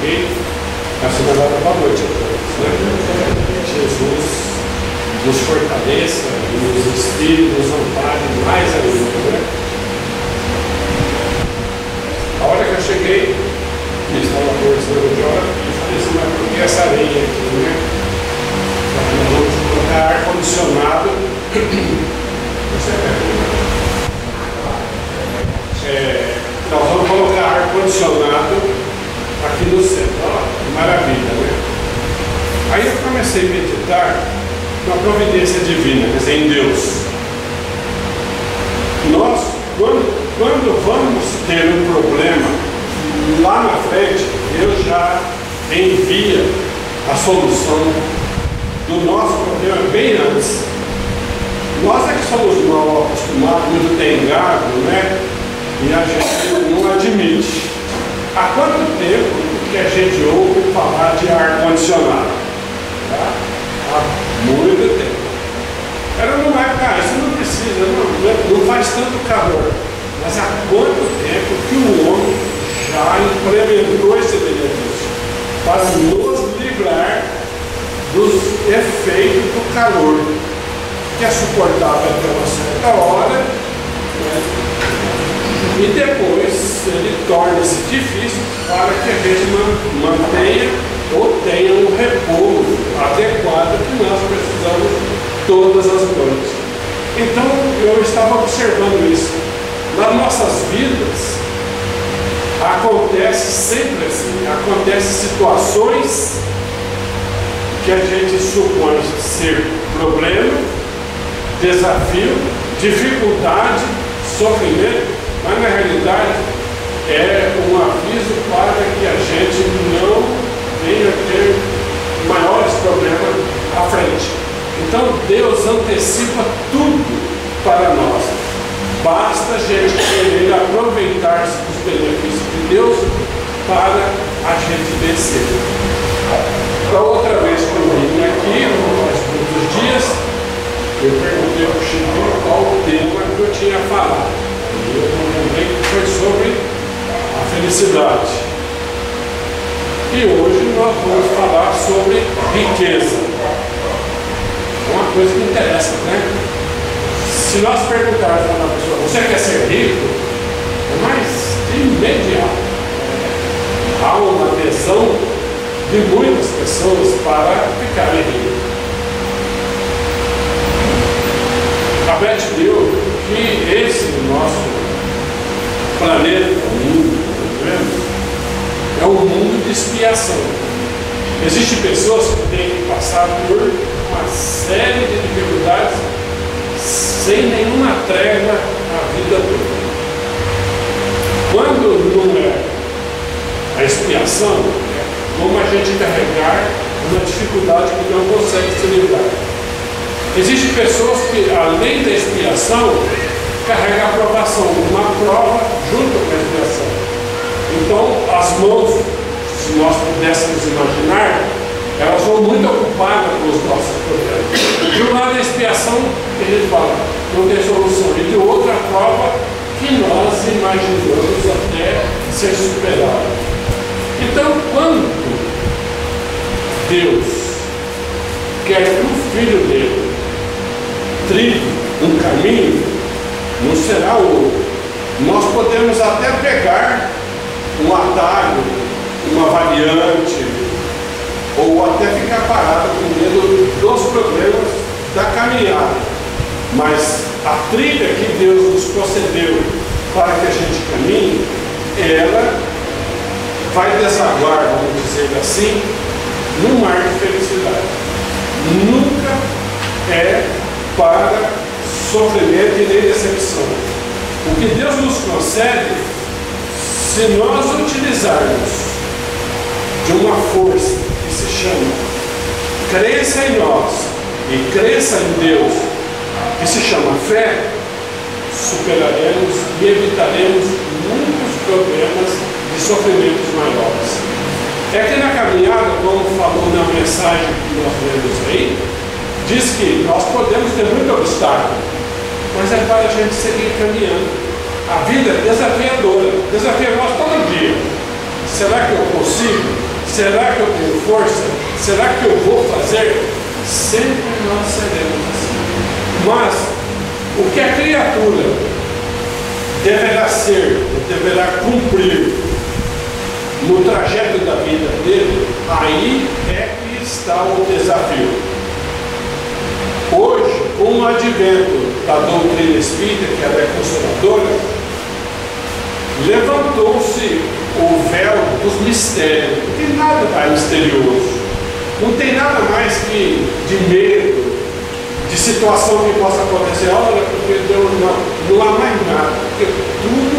cheguei, a semana da noite, né? Jesus nos fortaleça, nos inspire, nos ampare mais ainda, né? A hora que eu cheguei, eu estava conversando de hora, e falei assim, mas por que essa areia aqui, né? Nós vamos colocar ar-condicionado. Nós vamos colocar ar-condicionado aqui no centro. Ó, que maravilha, né? Aí eu comecei a meditar na providência divina, quer dizer, em Deus. Nós, quando vamos ter um problema lá na frente, Deus já envia a solução do nosso problema bem antes. Nós é que somos mal acostumados, muito tengado, né? E a gente não admite. Há quanto tempo que a gente ouve falar de ar-condicionado? Tá? Há muito tempo. Era numa época, isso não precisa, não faz tanto calor. Mas há quanto tempo que o homem já implementou esse benefício para nos livrar dos efeitos do calor, que é suportável até uma certa hora, né? E depois ele torna-se difícil para que a gente mantenha ou tenha um repouso adequado que nós precisamos todas as noites. Então eu estava observando isso. Nas nossas vidas acontece sempre assim, acontecem situações que a gente supõe ser problema, desafio, dificuldade, sofrimento, mas na realidade é um aviso para que a gente não venha ter maiores problemas à frente. Então Deus antecipa tudo para nós. Basta a gente querer aproveitar-se dos benefícios de Deus para a gente vencer. Da outra vez que eu vim aqui, faz muitos dias, eu perguntei ao Chico qual o tema que eu tinha falado. E eu lembrei que foi sobre a felicidade. E hoje nós vamos falar sobre riqueza. É uma coisa que interessa, né? Se nós perguntarmos para uma pessoa, você quer ser rico? É mais imediato. Há uma adesão de muitas pessoas para ficarem ricos. A Beth deu que esse nosso planeta, o mundo, é um mundo de expiação. Existem pessoas que têm que passar por uma série de dificuldades sem nenhuma trégua a vida toda. Quando não é a expiação, é como a gente carregar uma dificuldade que não consegue se livrar. Existem pessoas que, além da expiação, carregam a aprovação, uma prova junto com a expiação. Então, as mãos, se nós pudéssemos imaginar, elas vão muito ocupadas com os nossos problemas. De um lado, a expiação, que a gente fala, não tem solução. E de outra, a prova que nós imaginamos até ser superada. Então, quando Deus quer que o Filho dele trilhe um caminho, não será outro. Nós podemos até pegar um atalho, uma variante, ou até ficar parado com medo dos problemas da caminhada. Mas a trilha que Deus nos concedeu para que a gente caminhe, ela vai desaguar, vamos dizer assim, num mar de felicidade. Nunca é para sofrimento e nem decepção. O que Deus nos concede, se nós utilizarmos de uma força que se chama crença em nós e crença em Deus, que se chama fé, superaremos e evitaremos muitos problemas e sofrimentos maiores. É que na caminhada, como falou na mensagem que nós lemos aí, diz que nós podemos ter muito obstáculo, mas é para a gente seguir caminhando. A vida é desafiadora, desafia nós todo dia. Será que eu consigo Será que eu tenho força? Será que eu vou fazer? Sempre nós seremos assim. Mas o que a criatura deverá ser, deverá cumprir no trajeto da vida dele, aí é que está o desafio. Hoje, com o advento da doutrina espírita, que ela é consoladora, levantou-se o véu dos mistérios. Não tem nada mais misterioso, não tem nada mais que de medo, de situação que possa acontecer. Olha, porque Deus não há mais nada, porque tudo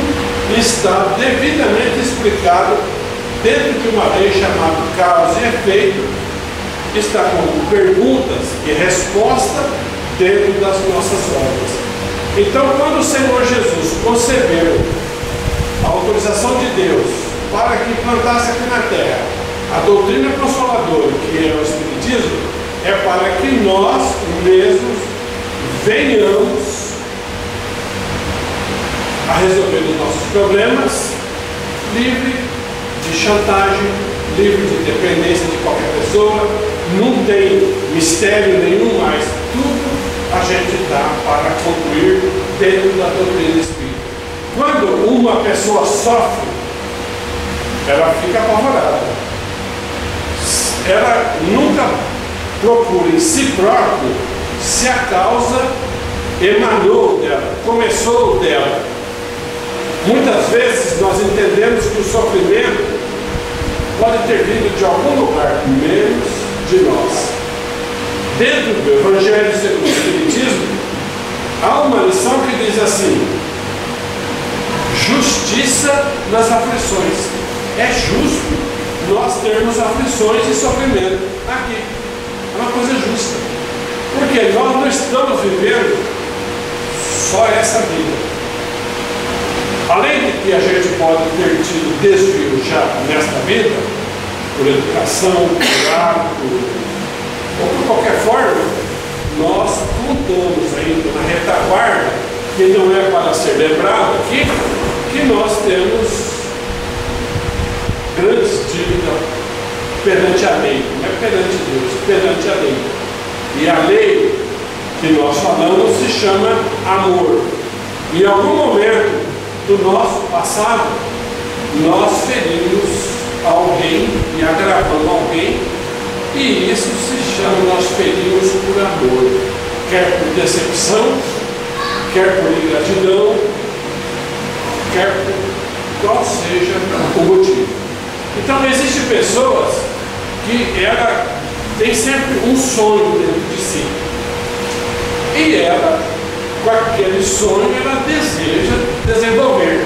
está devidamente explicado dentro de uma lei chamada causa e efeito, que está com perguntas e respostas dentro das nossas obras. Então, quando o Senhor Jesus concebeu a autorização de Deus para que plantasse aqui na terra a doutrina consoladora, que é o Espiritismo, é para que nós mesmos venhamos a resolver os nossos problemas livre de chantagem, livre de dependência de qualquer pessoa. Não tem mistério nenhum mais, tudo a gente dá para concluir dentro da doutrina espírita. Quando uma pessoa sofre, ela fica apavorada. Ela nunca procura em si próprio se a causa emanou dela, começou dela. Muitas vezes nós entendemos que o sofrimento pode ter vindo de algum lugar, menos de nós. Dentro do Evangelho segundo o Espiritismo, há uma lição que diz assim: justiça nas aflições. É justo nós termos aflições e sofrimento aqui. É uma coisa justa. Porque nós não estamos vivendo só essa vida. Além de que a gente pode ter tido desvio já nesta vida, por educação, por hábito, ou por qualquer forma, nós contamos ainda na retaguarda, que não é para ser lembrado aqui, que nós temos grandes dívidas perante a lei, não é perante Deus, perante a lei. E a lei que nós falamos se chama amor. Em algum momento do nosso passado, nós ferimos alguém e agravamos alguém, e isso se chama, nós ferimos por amor, quer por decepção, quer por ingratidão, quer por qual seja o motivo. Então existem pessoas que ela tem sempre um sonho dentro de si, e ela, com aquele sonho, ela deseja desenvolver,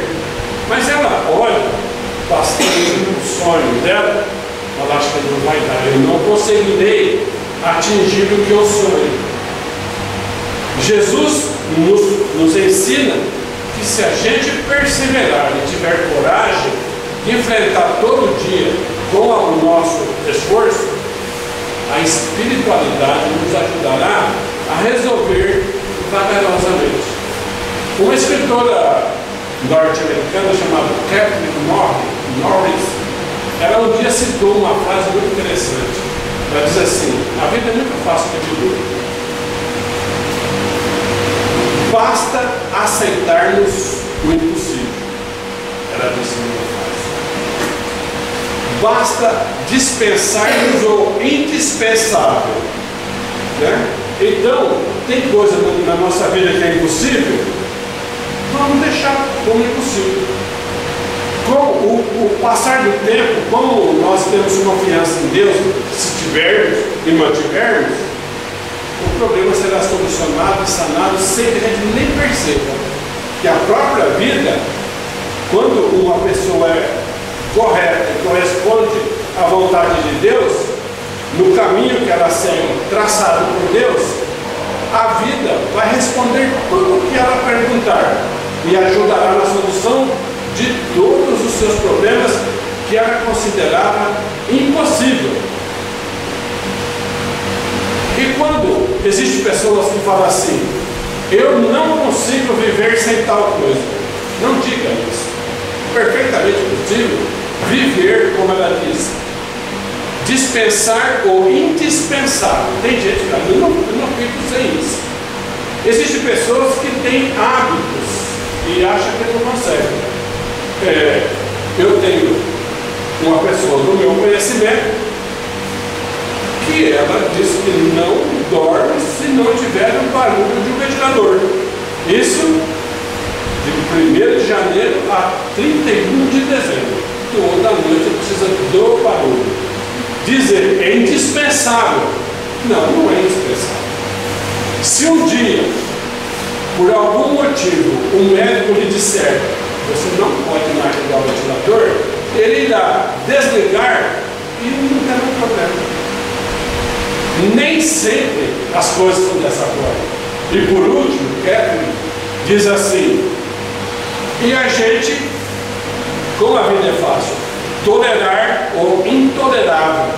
mas ela olha bastante o sonho dela, ela acha que não vai dar, eu não conseguirei atingir o que eu sonho. Jesus nos ensina que se a gente perseverar e tiver coragem de enfrentar todo dia com o nosso esforço, a espiritualidade nos ajudará a resolver vagarosamente. Uma escritora norte-americana chamada Kathleen Norris, ela um dia citou uma frase muito interessante. Ela diz assim: a vida é muito fácil de viver. Basta aceitarmos o impossível. Ela disse uma frase. Basta dispensarmos o indispensável. Né? Então, tem coisa na nossa vida que é impossível, vamos deixar como impossível. Com o passar do tempo, como nós temos confiança em Deus, se tivermos e mantivermos, o problema será solucionado e sanado sem que a gente nem perceba. Que a própria vida, quando uma pessoa é correta e corresponde à vontade de Deus, no caminho que ela segue, traçado por Deus, a vida vai responder tudo o que ela perguntar e ajudará na solução de todos os seus problemas que ela considerava impossível. E quando existem pessoas que falam assim: eu não consigo viver sem tal coisa, não diga isso. Perfeitamente possível viver, como ela diz, dispensar o indispensável. Tem gente que eu não fico sem isso. Existem pessoas que têm hábitos e acham que não conseguem. Eu tenho uma pessoa do meu conhecimento que ela diz que não dorme se não tiver o barulho de um ventilador. Isso de 1º de janeiro a 31 de dezembro. Toda noite precisa do barulho. Dizer é indispensável. Não é indispensável. Se um dia, por algum motivo, um médico lhe disser você não pode mais ligar o ventilador, ele irá desligar e não tem nenhum problema. Nem sempre as coisas são dessa forma. E por último, Catherine diz assim: e a gente, como a vida é fácil, tolerar o intolerável.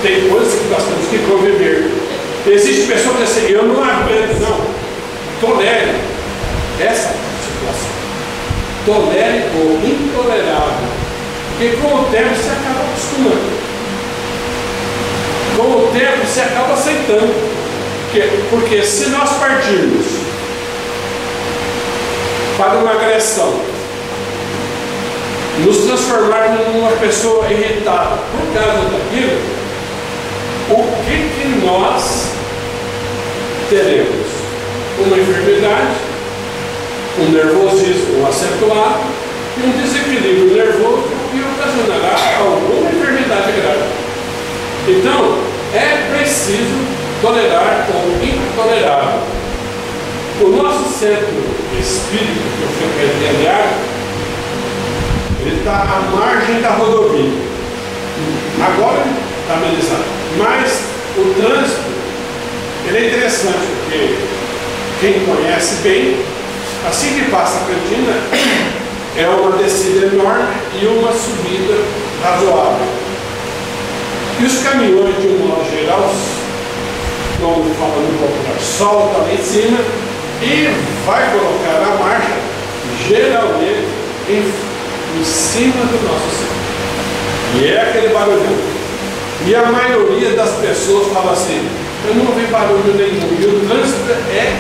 Tem coisas que nós temos que conviver. Existe pessoas que dizem assim, eu não aguento, não. Tolere essa situação. Tolere o intolerável. Porque com o tempo você acaba acostumando. Com o tempo você acaba aceitando. Porque se nós partirmos para uma agressão, nos transformarmos numa pessoa irritada por causa daquilo, o que nós teremos? Uma enfermidade, um nervosismo acentuado e um desequilíbrio nervoso que ocasionará alguma enfermidade grave. Então, é preciso tolerar o intolerável. O nosso centro espírita, que eu fui repreendado, ele está à margem da rodovia. Agora está amenizado. Mas o trânsito, ele é interessante, porque quem conhece bem, assim que passa a cantina, é uma descida enorme e uma subida razoável. E os caminhões, de um modo geral, como falando popular, solta lá em cima e vai colocar a marcha, geralmente, em cima do nosso centro. E é aquele barulhão. E a maioria das pessoas fala assim, eu não ouvi barulho nenhum. E o trânsito é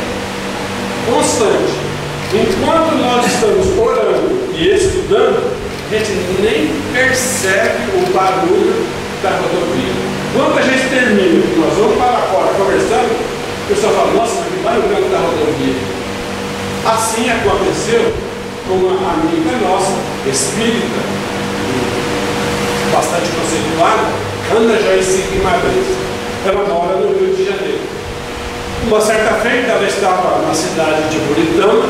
constante. Enquanto nós estamos orando e estudando, a gente nem percebe o barulho da rodovia. Quando a gente termina, nós vamos para fora conversando, o pessoal fala, nossa, mas que barulho da rodovia. Assim aconteceu com uma amiga nossa, espírita, bastante conceituada, Ana Joyce Guimarães. Ela mora no Rio de Janeiro. Uma certa feita, ela estava na cidade de Buritama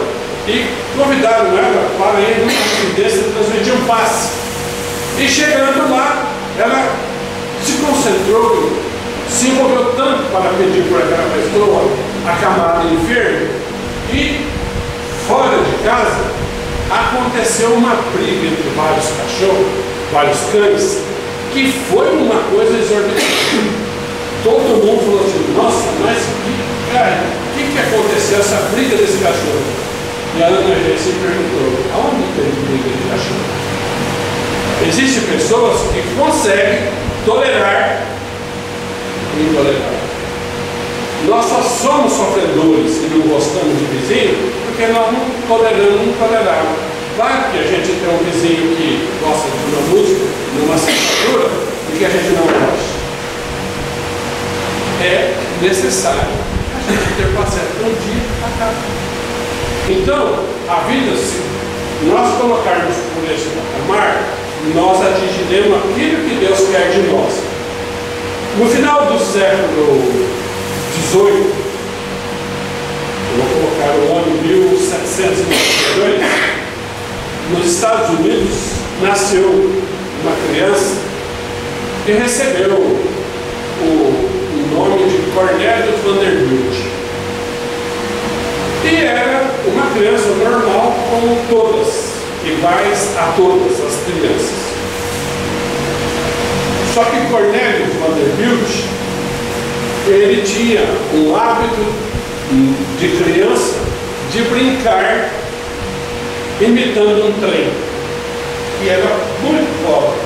e convidaram ela para ir numa desse transmitir um passe. E chegando lá, ela se concentrou, se envolveu tanto para pedir por aquela pessoa acamada enferma, e fora de casa aconteceu uma briga entre vários cachorros, vários cães, que foi uma coisa exorbitante. Todo mundo falou assim, nossa, mas o que aconteceu essa briga desse cachorro? E a Ana se perguntou, aonde tem briga de cachorro? Existem pessoas que conseguem tolerar o intolerável. Nós só somos sofredores e não gostamos de vizinho porque nós não toleramos o intolerável. Claro que a gente tem um vizinho que gosta de uma música, numa assinatura, e que a gente não gosta. É necessário a gente ter paciência. Um dia acaba. Então, a vida, se nós colocarmos por esse patamar, nós atingiremos aquilo que Deus quer de nós. No final do século XVIII, eu vou colocar o ano 1792, nos Estados Unidos nasceu uma criança que recebeu o nome de Cornelius Vanderbilt. E era uma criança normal como todas, iguais a todas as crianças. Só que Cornelius Vanderbilt, ele tinha um hábito de criança de brincar imitando um trem, que era muito pobre,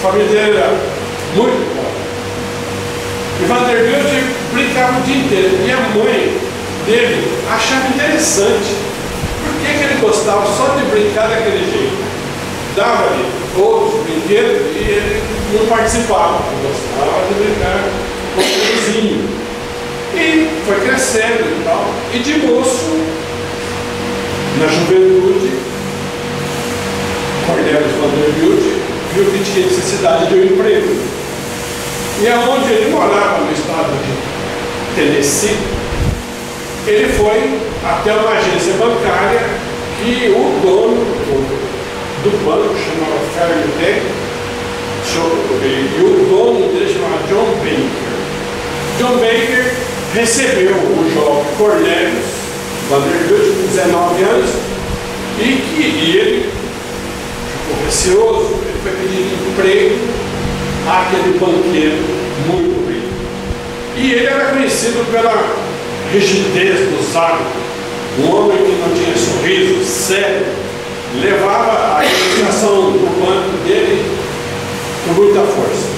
família dele era muito pobre. E Vanderbilt brincava o dia inteiro. E a mãe dele achava interessante. Por que ele gostava só de brincar daquele jeito? Dava-lhe outros brinquedos e ele não participava. Ele gostava de brincar com o vizinho. E foi crescendo e tal. E de moço, na juventude, Cornelius Vanderbilt viu que tinha necessidade de um emprego. E aonde ele morava, no estado de Tennessee, ele foi até uma agência bancária que o dono do banco chamava Fairleigh Bank, e o dono dele chamava John Baker. John Baker recebeu o jovem Cornelius Vanderbilt com 19 anos e ele ficou receoso, ele foi pedir emprego àquele banqueiro muito rico. E ele era conhecido pela rigidez dos hábitos, um homem que não tinha sorriso, sério, levava a administração do banco dele com muita força.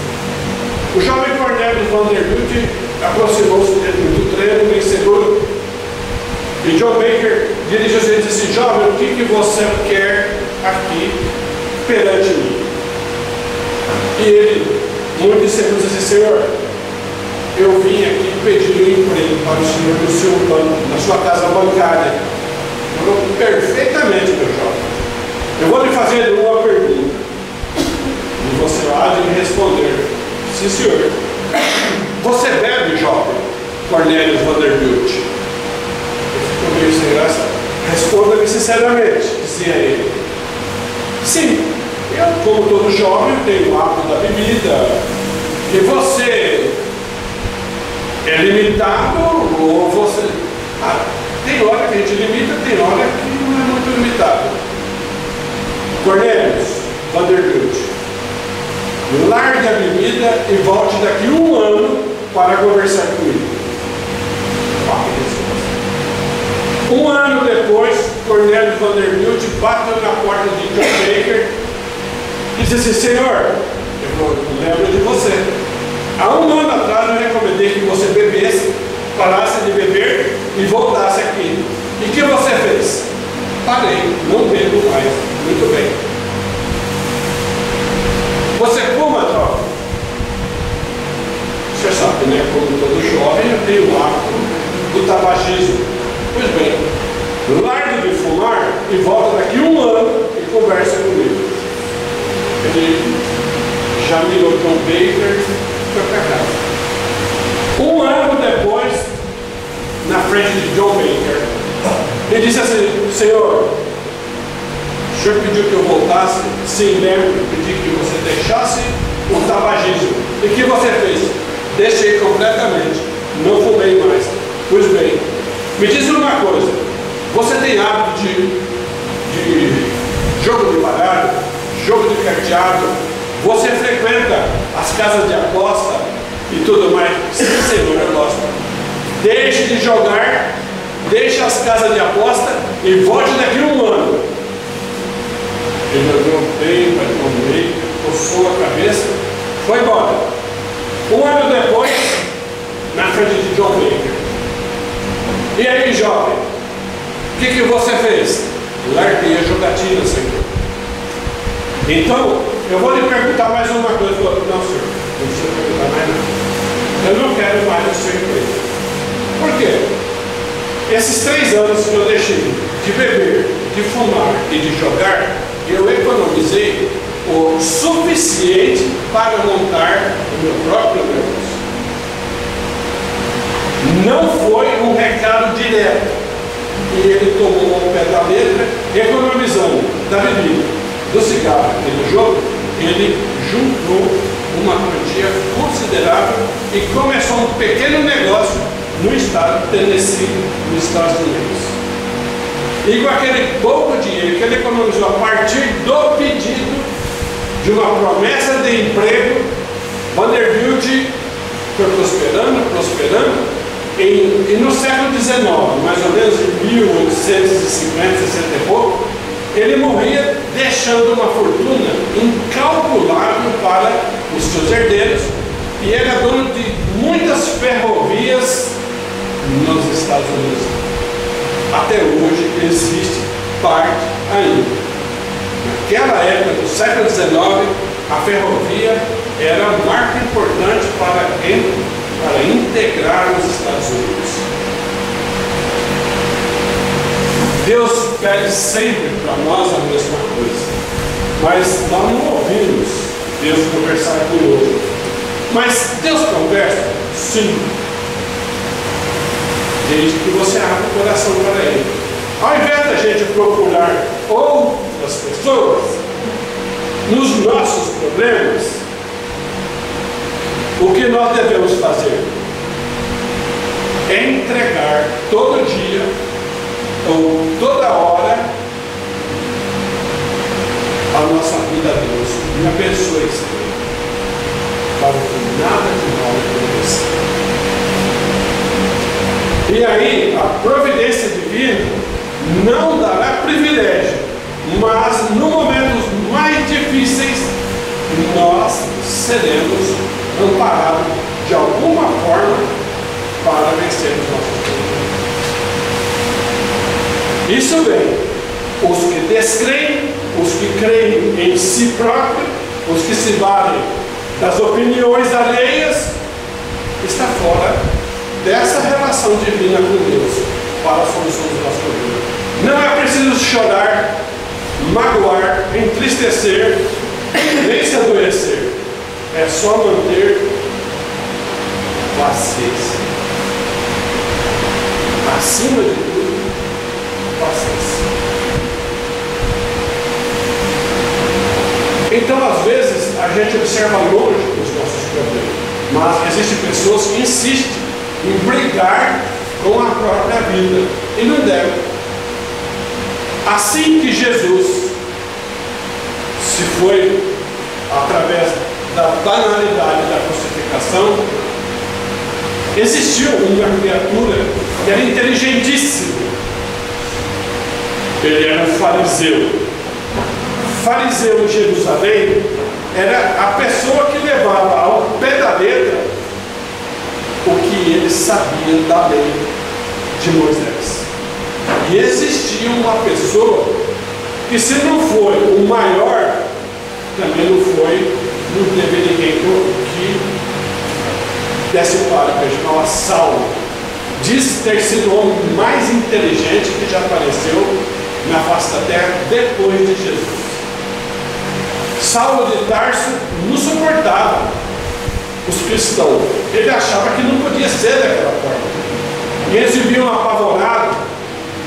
O jovem Cornelius Vanderbilt aproximou-se dele do treino, bem seguro, e John Baker dirigiu-se e disse: jovem, o que você quer aqui perante mim? E ele, muito inseguro, disse: senhor, eu vim aqui pedir um emprego para o senhor no seu banco, na sua casa bancária. Falou: perfeitamente, meu jovem. Eu vou lhe fazer uma pergunta e você há de me responder: sim, senhor. Você bebe, jovem Cornelius Vanderbilt? Ele ficou meio sem graça. Responda-me sinceramente, dizia ele. Sim, eu, como todo jovem, tenho o hábito da bebida. E você é limitado ou você... tem hora que a gente limita, tem hora que não é muito limitado. Cornelius Vanderbilt, largue a bebida e volte daqui 1 ano para conversar comigo. 1 ano depois, Cornelius Vanderbilt bateu na porta de John Baker e disse assim: senhor, eu lembro de você. Há 1 ano atrás eu recomendei que você bebesse, parasse de beber e voltasse aqui. E o que você fez? Parei, não bebo mais. Muito bem. Você fuma, jovem? Você sabe, né? Como todo jovem, eu tenho o hábito do tabagismo. Pois bem, largue de fumar e volta daqui 1 ano e conversa comigo. Ele já mirou John Baker e foi para casa. 1 ano depois, na frente de John Baker, ele disse assim: senhor, o senhor pediu que eu voltasse? Sim, lembro, pedi que você deixasse o tabagismo. E o que você fez? Deixei completamente, não fumei mais. Pois bem, me diz uma coisa: você tem hábito de jogo de baralho, jogo de carteado? Você frequenta as casas de aposta e tudo mais? Sim, senhor, eu gosto. Deixe de jogar, deixe as casas de aposta e volte daqui 1 ano. Ele olhou bem, vai comer, coçou a cabeça, foi embora. 1 ano depois, na frente de John Baker: e aí, jovem, o que você fez? Larguei a jogatina, senhor. Então, eu vou lhe perguntar mais uma coisa. Não, senhor, não precisa perguntar mais nada. Eu não quero mais o seu emprego. Por quê? Esses 3 anos que eu deixei de beber, de fumar e de jogar, eu economizei o suficiente para montar o meu próprio negócio. Não foi um recado direto. E ele tomou ao pé da letra, economizando da bebida, do cigarro e do jogo. Ele juntou uma quantia considerável e começou um pequeno negócio no estado de Tennessee, nos Estados Unidos. E com aquele pouco dinheiro que ele economizou a partir do pedido de uma promessa de emprego, Vanderbilt foi prosperando. E no século XIX, mais ou menos em 1850, 60 e pouco, ele morria deixando uma fortuna incalculável para e ele é dono de muitas ferrovias nos Estados Unidos. Até hoje existe parte ainda. Naquela época do século XIX, a ferrovia era um marco importante para integrar os Estados Unidos. Deus pede sempre para nós a mesma coisa, mas nós não ouvimos Deus conversar conosco. Mas Deus conversa? Sim. Desde que você abra o coração para Ele. Ao invés da gente procurar outras pessoas nos nossos problemas, o que nós devemos fazer? É entregar todo dia ou toda hora a nossa vida a Deus. Me abençoe, Senhor, para que nada de mal aconteça. E aí, a providência divina não dará privilégio, mas no momentos mais difíceis, nós seremos amparados de alguma forma para vencermos nossos problemas. Isso bem, os que descreem, os que creem em si próprio, os que se valem das opiniões alheias, está fora dessa relação divina com Deus para a solução dos nossos problemas. Não é preciso chorar, magoar, entristecer, nem se adoecer. É só manter paciência. Acima de tudo, paciência. Então, às vezes, a gente observa longe os nossos problemas, mas existem pessoas que insistem em brigar com a própria vida, e não deve. Assim que Jesus se foi através da banalidade da crucificação, existiu uma criatura que era inteligentíssima. Ele era um fariseu. Fariseu em Jerusalém era a pessoa que levava ao pé da letra o que ele sabia da lei de Moisés. E existia uma pessoa que, se não foi o maior, também não teve ninguém que desse o para, que chamava Saulo. Diz ter sido o homem mais inteligente que já apareceu na face da terra depois de Jesus. Saulo de Tarso não suportava os cristãos. Ele achava que não podia ser daquela forma. E eles viviam apavorados,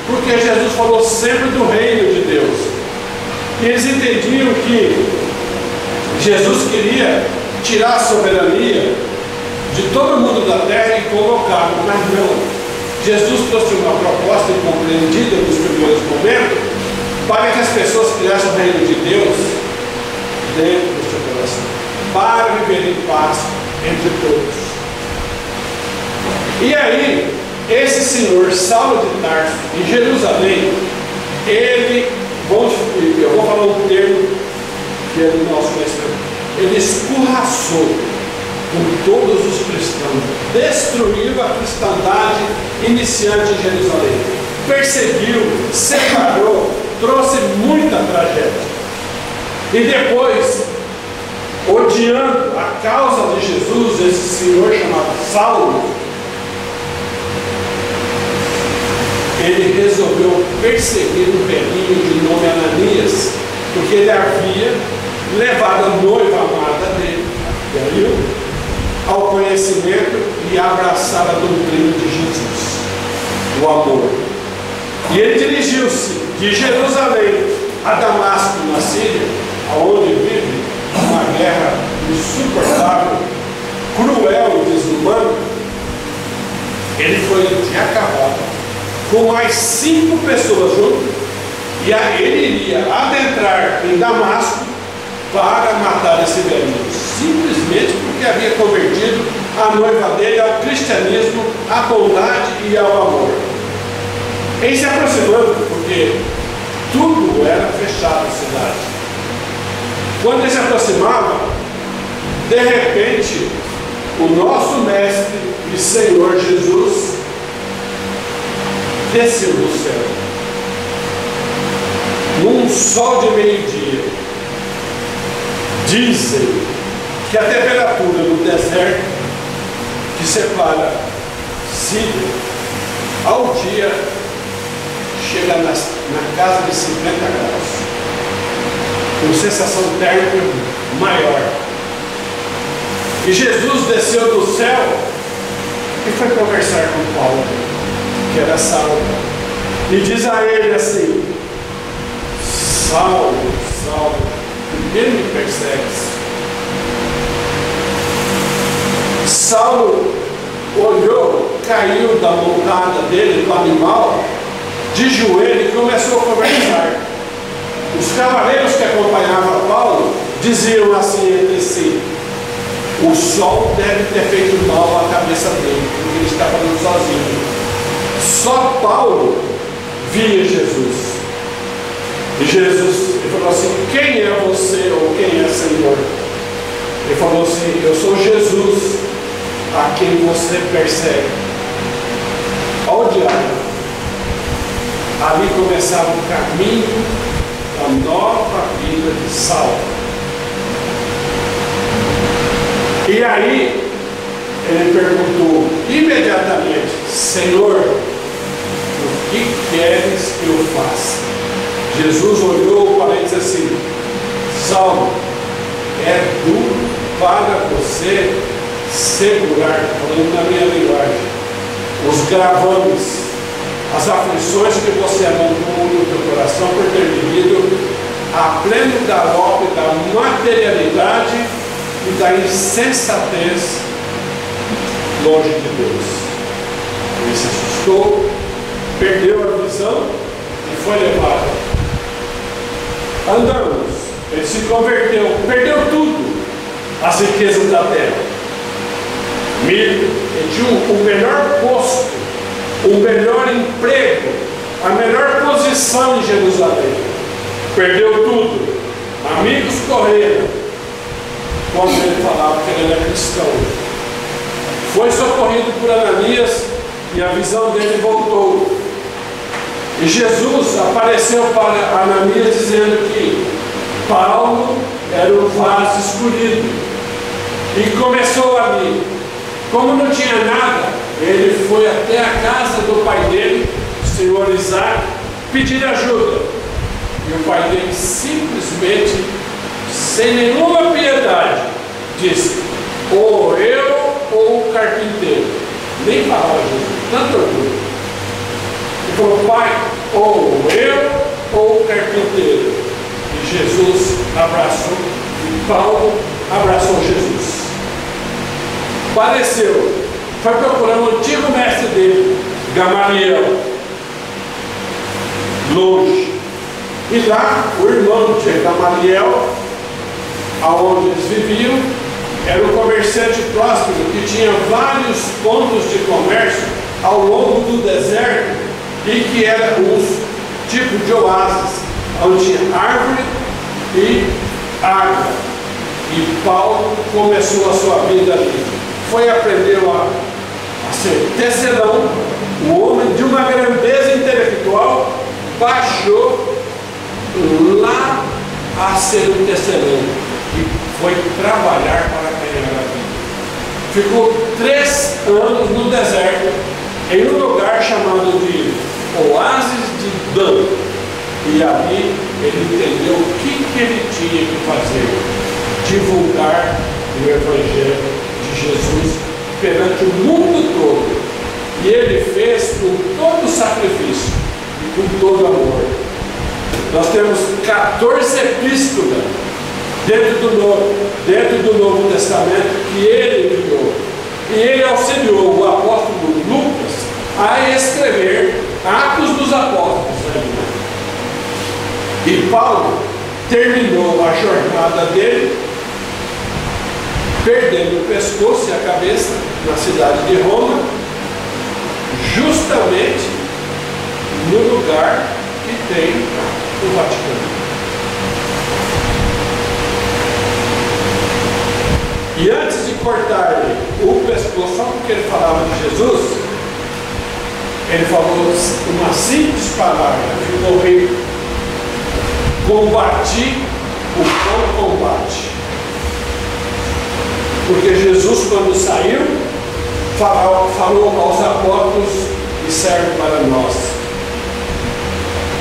porque Jesus falou sempre do reino de Deus. E eles entendiam que Jesus queria tirar a soberania de todo mundo da terra e colocá-lo, mas não. Jesus trouxe uma proposta incompreendida nos primeiros momentos para que as pessoas criassem o reino de Deus dentro do seu coração, para viver em paz entre todos. E aí, esse senhor Saulo de Tarso, em Jerusalém, eu vou falar um termo que é do nosso conhecimento, ele escorraçou com todos os cristãos, destruiu a cristandade iniciante em Jerusalém, perseguiu, separou, trouxe muita tragédia. E depois, odiando a causa de Jesus, esse senhor chamado Saulo, ele resolveu perseguir um velhinho de nome Ananias, porque ele havia levado a noiva amada dele ao conhecimento e abraçar a doutrina de Jesus, o amor. E ele dirigiu-se de Jerusalém a Damasco, na Síria, onde vive uma guerra insuportável, cruel e desumana. Ele foi de a cavalo, com mais 5 pessoas junto, e ele iria adentrar em Damasco para matar esse velhinho, simplesmente porque havia convertido a noiva dele ao cristianismo, à bondade e ao amor. Em se aproximando, porque tudo era fechado na cidade, quando ele se aproximava, de repente, o nosso Mestre e Senhor Jesus desceu do céu num sol de meio-dia. Dizem que a temperatura do deserto, que separa Síria ao dia, chega na casa de 50 graus, com sensação térmica maior. E Jesus desceu do céu e foi conversar com Paulo, que era Saulo, e diz a ele assim: Saulo, Saulo, por que me persegues? Saulo olhou, caiu da montada dele, do animal, de joelho, e começou a conversar. Os cavaleiros que acompanhavam Paulo diziam assim entre si: o sol deve ter feito mal à cabeça dele, porque ele estava falando sozinho. Só Paulo via Jesus. E Jesus, ele falou assim: quem é você, ou quem é Senhor? Ele falou assim: eu sou Jesus, a quem você persegue. Olha o diálogo. Ali começava o caminho da nova vida de Saulo. E aí ele perguntou imediatamente: Senhor, o que queres que eu faça? Jesus olhou para ele e disse assim: Saulo, é duro para você segurar, falando na minha linguagem, os gravames, as aflições que você amontou no teu coração por ter vivido a pleno galope da materialidade e da insensatez longe de Deus. Ele se assustou, perdeu a visão e foi levado. Andamos, ele se converteu, perdeu tudo, as riquezas da terra. Ele tinha o melhor posto, o melhor emprego, a melhor posição em Jerusalém. Perdeu tudo. Amigos correram quando ele falava que ele era cristão. Foi socorrido por Ananias e a visão dele voltou. E Jesus apareceu para Ananias dizendo que Paulo era o vaso escolhido. E começou ali. Como não tinha nada, ele foi até a casa do pai dele, o senhor Isaac, pedir ajuda. E o pai dele simplesmente, sem nenhuma piedade, disse: ou eu ou o carpinteiro. Nem falava Jesus, tanto orgulho. Ele falou: pai, ou eu ou o carpinteiro. E Jesus abraçou, e Paulo abraçou Jesus. Padeceu, foi procurar o antigo mestre dele, Gamaliel, longe. E lá, o irmão de Gamaliel, aonde eles viviam, era um comerciante próspero que tinha vários pontos de comércio ao longo do deserto e que era um tipo de oásis, onde tinha árvore e água. E Paulo começou a sua vida ali. Foi aprender a ser tecelão. O homem de uma grandeza intelectual baixou lá a ser um tecelão e foi trabalhar para ganhar a vida. Ficou 3 anos no deserto, em um lugar chamado de Oásis de Dan. E ali ele entendeu o que ele tinha que fazer: divulgar o Evangelho de Jesus perante o mundo todo. E ele fez com todo sacrifício e com todo amor. Nós temos 14 epístolas dentro do Novo Testamento que ele enviou. E ele auxiliou o apóstolo Lucas a escrever Atos dos Apóstolos. E Paulo terminou a jornada dele perdendo o pescoço e a cabeça na cidade de Roma, justamente no lugar que tem o Vaticano. E antes de cortar-lhe o pescoço, só porque ele falava de Jesus, ele falou uma simples palavra, ficou rico. Combati o bom combate. Porque Jesus, quando saiu, falou aos apóstolos e serve para nós.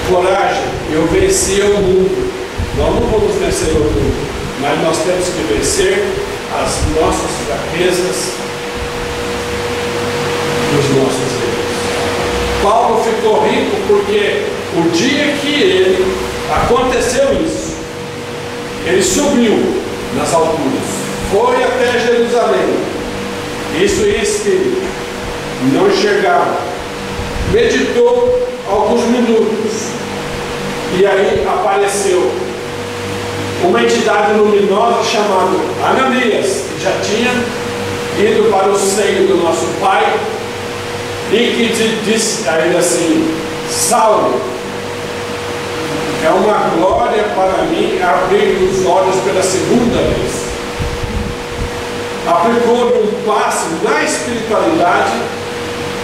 Coragem, eu venci o mundo. Nós não vamos vencer o mundo, mas nós temos que vencer as nossas fraquezas e os nossos erros. Paulo ficou rico porque o dia que aconteceu isso, ele subiu nas alturas, foi até Jerusalém, isso em espírito, não enxergava, meditou alguns minutos, e aí apareceu uma entidade luminosa chamada Ananias, que já tinha ido para o seio do nosso Pai, e que disse a ele assim: Saulo, é uma glória para mim abrir os olhos pela segunda vez. Aplicou-lhe um passe na espiritualidade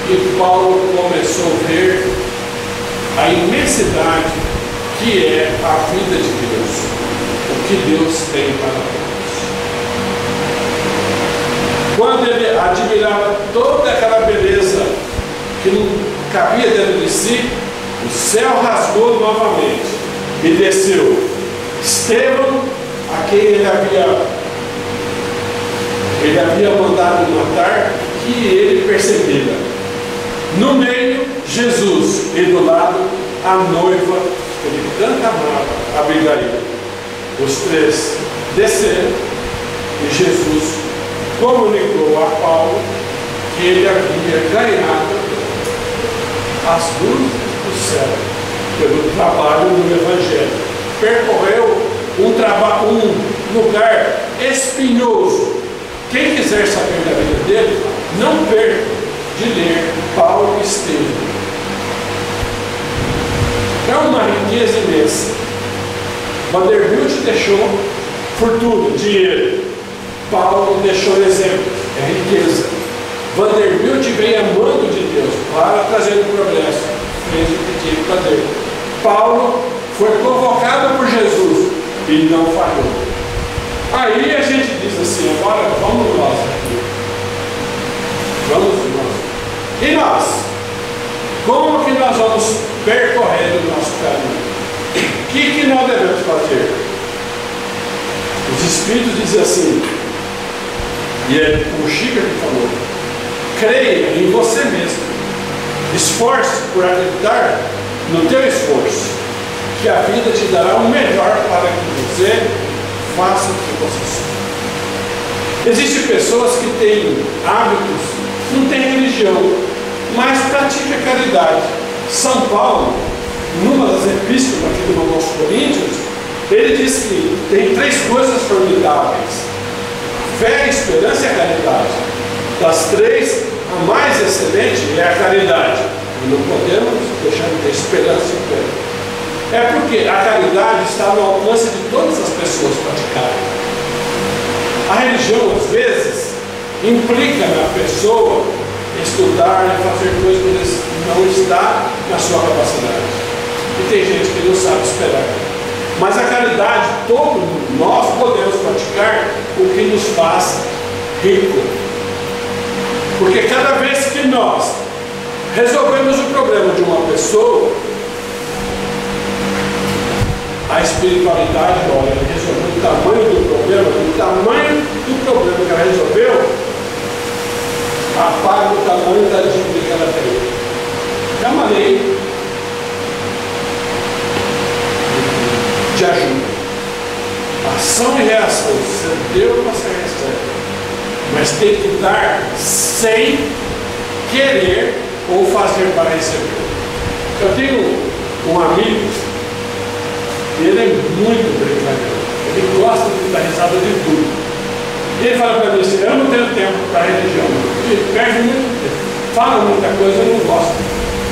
e Paulo começou a ver a imensidade que é a vida de Deus, o que Deus tem para nós. Quando ele admirava toda aquela beleza que não cabia dentro de si, o céu rasgou novamente e desceu Estevão, a quem ele havia mandado matar, que ele percebera. No meio, Jesus, e do lado, a noiva que ele tanto amava, Abigail. Os três desceram e Jesus comunicou a Paulo que ele havia ganhado as luzes do céu pelo trabalho no Evangelho. Percorreu um lugar espinhoso. Quem quiser saber da vida dele, não perca de ler Paulo e Estevão. É uma riqueza imensa. Vanderbilt deixou fortuna, dinheiro. Paulo deixou exemplo, é riqueza. Vanderbilt veio amando de Deus para trazer o progresso, fez o que tinha que fazer. Paulo foi convocado por Jesus e não falhou. Aí a gente diz assim: agora vamos nós aqui. Vamos nós. E nós? Como que nós vamos percorrer o nosso caminho? O que nós devemos fazer? Os Espíritos dizem assim, e é o Chico que falou: creia em você mesmo, esforce por acreditar no teu esforço, que a vida te dará o melhor para que você faça o que você sabe. Existem pessoas que têm hábitos, não têm religião, mas praticam caridade. São Paulo, numa das epístolas aqui do nosso Coríntios, ele diz que tem três coisas formidáveis: fé, a esperança e a caridade. Das três, a mais excelente é a caridade. E não podemos deixar de ter esperança e fé. É porque a caridade está no alcance de todas as pessoas praticarem. A religião, às vezes, implica na pessoa estudar e fazer coisas que não está na sua capacidade. E tem gente que não sabe esperar. Mas a caridade, todos nós podemos praticar o que nos faz rico. Porque cada vez que nós resolvemos o problema de uma pessoa, a espiritualidade, olha, ela resolveu o tamanho do problema que ela resolveu, apaga o tamanho da dívida que ela tem. É uma lei de ajuda. Ação e reação. Você deu, você recebe. Mas tem que dar sem querer ou fazer para receber. Eu tenho um amigo, ele é muito brincadeiro. Ele gosta de dar risada de tudo. Ele fala para mim assim: eu não tenho tempo para religião. Ele perde muito tempo. Fala muita coisa, eu não gosto.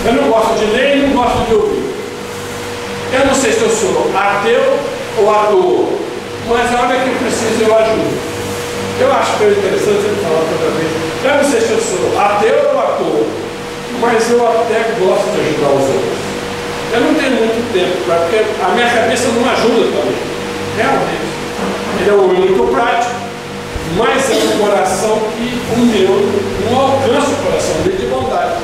Eu não gosto de ler e não gosto de ouvir. Eu não sei se eu sou ateu ou ateu, mas a hora que eu preciso eu ajudo. Eu acho que é interessante ele falar toda vez. Eu não sei se eu sou ateu ou ator, mas eu até gosto de ajudar os outros. Eu não tenho muito tempo, porque a minha cabeça não ajuda também. Realmente. Ele é um homem muito prático, mas é um coração que o meu não alcança o coração dele de bondade.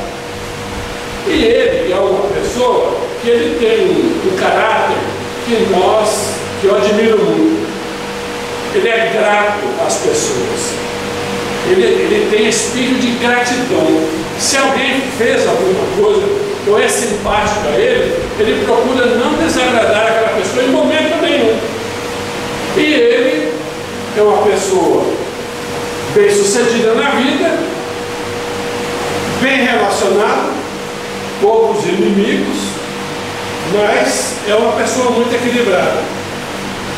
E ele é uma pessoa que ele tem um caráter que eu admiro muito. Ele é grato às pessoas. Ele tem espírito de gratidão. Se alguém fez alguma coisa ou é simpático a ele, ele procura não desagradar aquela pessoa em momento nenhum. E ele é uma pessoa bem sucedida na vida, bem relacionado, poucos inimigos, mas é uma pessoa muito equilibrada.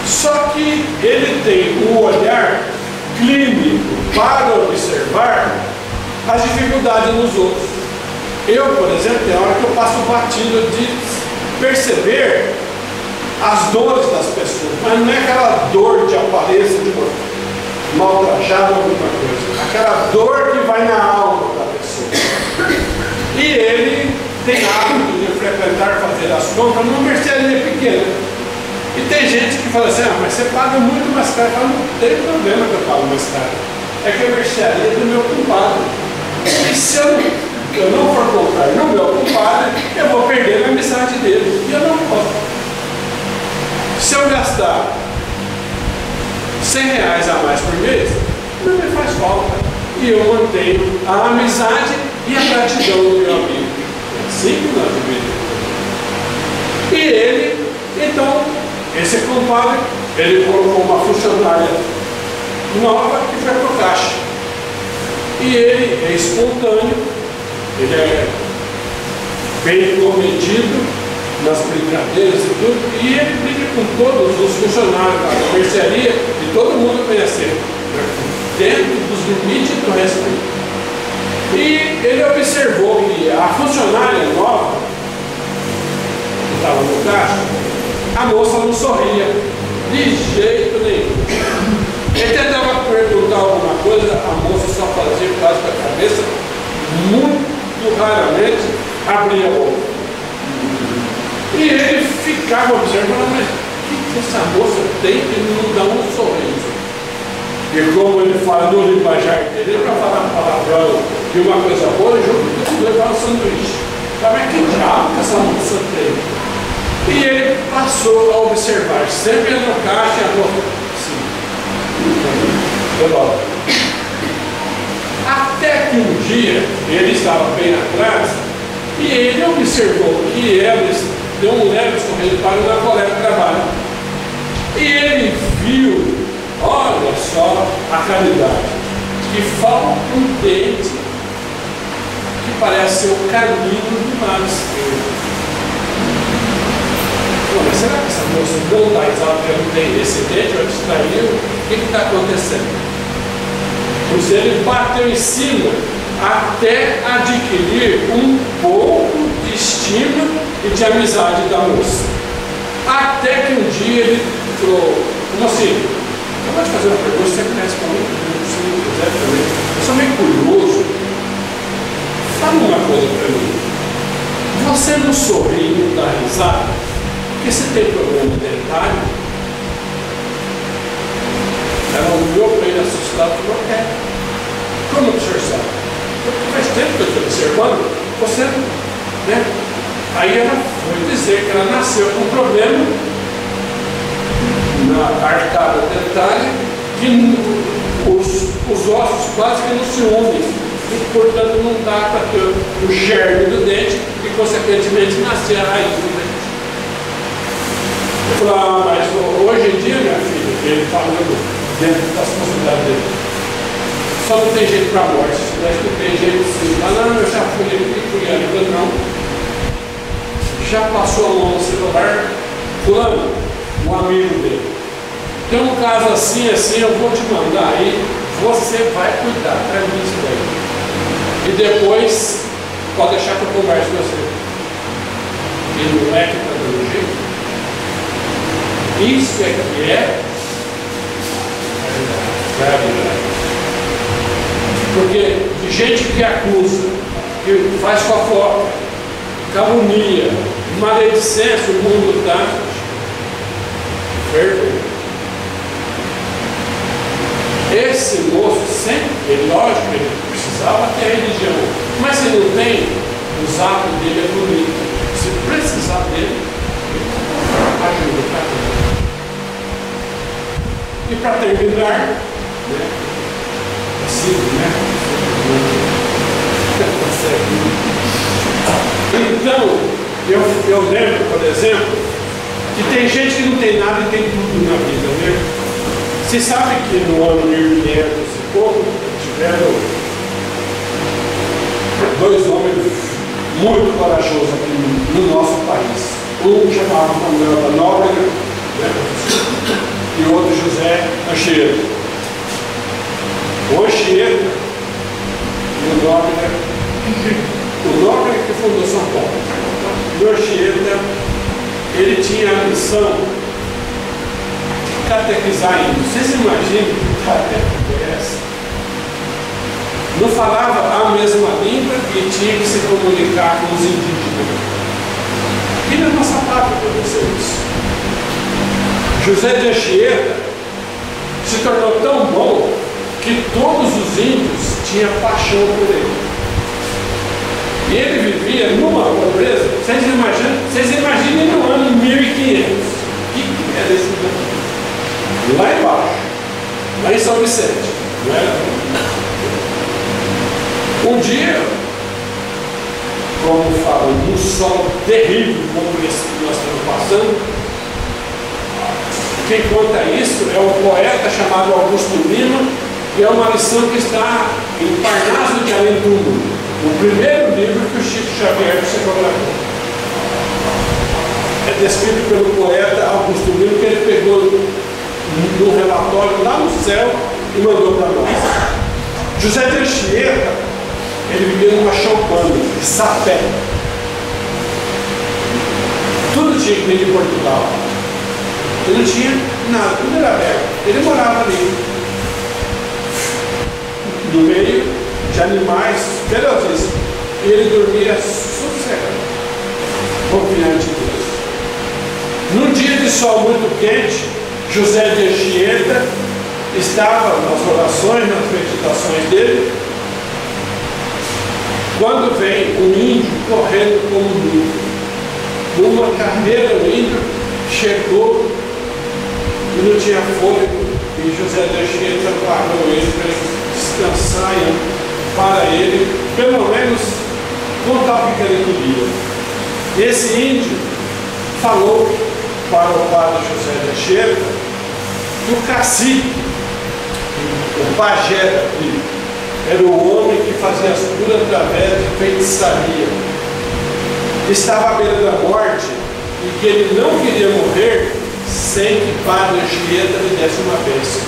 Só que ele tem um olhar clínico para observar as dificuldades nos outros. Eu, por exemplo, tem hora que eu passo batido de perceber as dores das pessoas, mas não é aquela dor de aparência de uma maltrajada ou alguma coisa, aquela dor que vai na alma da pessoa. E ele tem hábito de frequentar, fazer as compras numa mercearia pequena. E tem gente que fala assim, mas você paga muito mais caro. Eu falo, não tem problema que eu pago mais caro. É que a mercearia é do meu compadre. E se eu não for comprar no meu compadre, eu vou perder a amizade dele. E eu não posso. Se eu gastar R$100 a mais por mês, não me faz falta. E eu mantenho a amizade e a gratidão do meu amigo. É assim que nós vivemos. E ele, então, esse compadre, ele colocou uma funcionária nova que foi para o caixa. E ele é espontâneo, ele é bem comedido nas brincadeiras e tudo, e ele brinca com todos os funcionários da mercearia e todo mundo conhece ele, dentro dos limites do respeito. E ele observou que a funcionária nova, que estava no caixa, a moça não sorria, de jeito nenhum. Ele tentava perguntar alguma coisa, a moça só fazia quase com a cabeça, muito raramente abria a boca. E ele ficava observando, mas o que essa moça tem que não dá um sorriso? E como ele fala no linguajar dele, para falar palavrão e uma coisa boa, ele junto com levar um sanduíche. Mas que diabo que essa moça tem? E ele passou a observar, sempre no caixa, a moça, sim, até que um dia, ele estava bem atrás, e ele observou que ela deu um leve escorregatório na colega de trabalho. E ele viu, olha só a caridade, que falta um dente que parece ser o caminho do lado esquerdo. Mas será que essa moça não está exalta porque não tem esse dente ou distraiu? O que está acontecendo? Pois ele bateu em cima até adquirir um pouco de estima e de amizade da moça. Até que um dia ele falou, como assim? Eu vou te fazer uma pergunta, você conhece comigo, se não quiser também. Eu sou meio curioso. Fala uma coisa para mim. Você não sorri e não dá risada? Porque você tem problema dentário? Ela olhou para ele assustado e falou, como que o senhor sabe? Porque faz tempo que eu estou observando, você, né? Aí ela foi dizer que ela nasceu com um problema na arcada dentária, que os ossos quase que não se unem, e portanto não dá para ter o germe do dente e consequentemente nascer a raiz do dente. Eu falei, mas hoje em dia, minha filha, ele falando dentro das possibilidades dele, só não tem jeito para a morte, mas não tem jeito sim. Não, eu já fui aqui, fui ali. Eu não. Já passou a mão no celular, fulano, um amigo dele. Tem um caso assim, eu vou te mandar aí, você vai cuidar para mim isso daí. E depois, pode deixar que eu converse com você. E não é que está dando jeito? Isso é que é verdade. Porque de gente que acusa, que faz fofoca, calúnia, maledicência, o mundo está fervendo. Esse moço sempre, lógico, ele precisava ter a religião, mas se não tem, os atos dele é bonito. Se precisar dele, ajuda para tudo. E para terminar, né? Assim, né? Então, eu lembro, por exemplo, que tem gente que não tem nada e tem tudo na vida, né? Você sabe que no ano 1500 e pouco tiveram dois homens muito corajosos aqui no nosso país. Um chamava Manuel da Nóbrega, né? E o outro José Anchieta. O Anchieta e o Nóbrega que fundou São Paulo. O Anchieta, ele tinha a missão de catequizar índios. Vocês imaginam que catequese é essa? Não falava a mesma língua e tinha que se comunicar com os indígenas. E na nossa pátria aconteceu isso. José de Anchieta se tornou tão bom que todos os índios tinham paixão por ele. E ele vivia numa pobreza. Vocês imaginem no ano 1500. O que era esse lugar? Lá embaixo, lá em São Vicente. Não era? Um dia, como falam, um sol terrível como esse que nós estamos passando. Quem conta isso é um poeta chamado Augusto Lima, e é uma lição que está em Parnaso de Além Túmulo, o primeiro livro que o Chico Xavier psicografou. É descrito pelo poeta Augusto Lima, que ele pegou no relatório lá no céu e mandou para nós. José de Anchieta, ele vivia numa choupana, de sapé. Tudo tinha que vir de Portugal. Ele não tinha nada, tudo era aberto. Ele morava ali, no meio de animais ferozes. E ele dormia sossegado, confiante em Deus. Num dia de sol muito quente, José de Anchieta estava nas orações, nas meditações dele, quando vem um índio correndo como nu. Numa carreira, o índio chegou e não tinha fôlego, e José de Anchieta parou ele para ele descansar e para ele, pelo menos, contar o que ele queria. Esse índio falou para o padre José de Anchieta que o cacique, o pajé daqui, era o homem que fazia as curas através de feitiçaria. Estava à beira da morte e que ele não queria morrer sem que Padre Anchieta lhe desse uma bênção.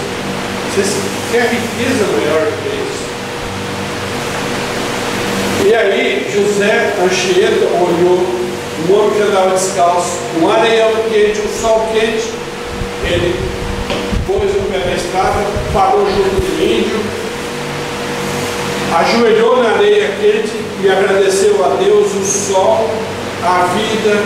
Vocês querem riqueza maior do que isso? E aí José Anchieta olhou um homem que andava descalço, um areião quente, um sol quente. Ele pôs o pé na estrada, parou junto do índio, ajoelhou na areia quente e agradeceu a Deus o sol, a vida,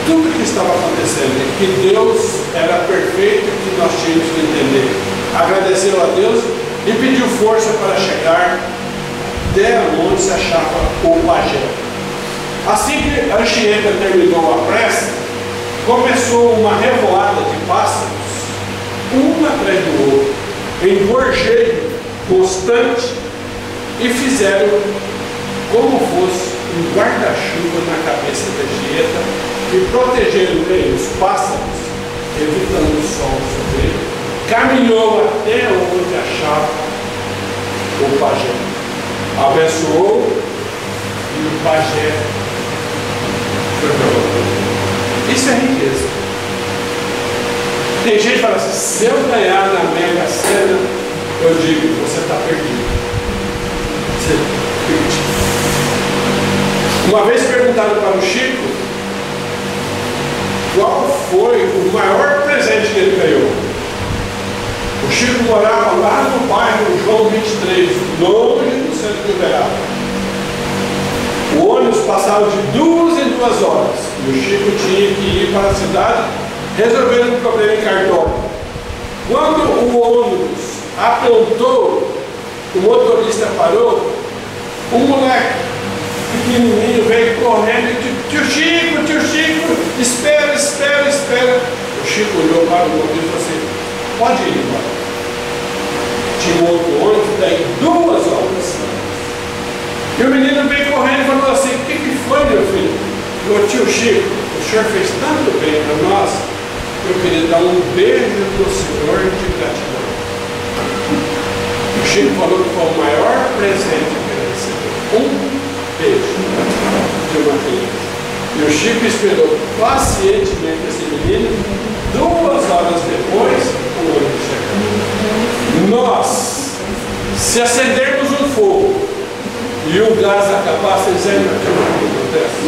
tudo que estava acontecendo, que Deus era perfeito, que nós tínhamos que entender. Agradeceu a Deus e pediu força para chegar até onde se achava o pajé. Assim que Anchieta terminou a prece, começou uma revoada de pássaros, um atrás do outro, em gorjeio constante, e fizeram como fosse um guarda-chuva na cabeça da Anchieta e protegeram bem os pássaros, evitando o sol sobre ele. Caminhou até onde achava o pajé, abençoou e o pajé foi para outra. Isso é riqueza. Tem gente que fala assim: se eu ganhar na Mega Sena, eu digo, você está perdido. Você perdido. Uma vez perguntaram para o Chico qual foi o maior presente que ele ganhou. O O Chico morava lá no bairro João 23, longe do centro de Uberaba. O ônibus passava de 2 em 2 horas. E o Chico tinha que ir para a cidade resolver um problema em cartório. Quando o ônibus apontou, o motorista parou, um moleque pequenininho veio correndo e disse: tio Chico, espera. O Chico olhou para o motorista e falou assim: pode ir embora. Tinha outro ônibus, daí 2 horas. E o menino veio correndo e falou assim: o que foi, meu filho? Falou: tio Chico, o senhor fez tanto bem para nós, eu queria dar um beijo do senhor de gratidão. O Chico falou que foi o maior presente que ele recebeu. Um beijo de uma criança. E o Chico esperou pacientemente esse menino. 2 horas depois, o ônibus chegou. Nós, se acendermos um fogo e o gás acabar, vocês ainda o que acontece?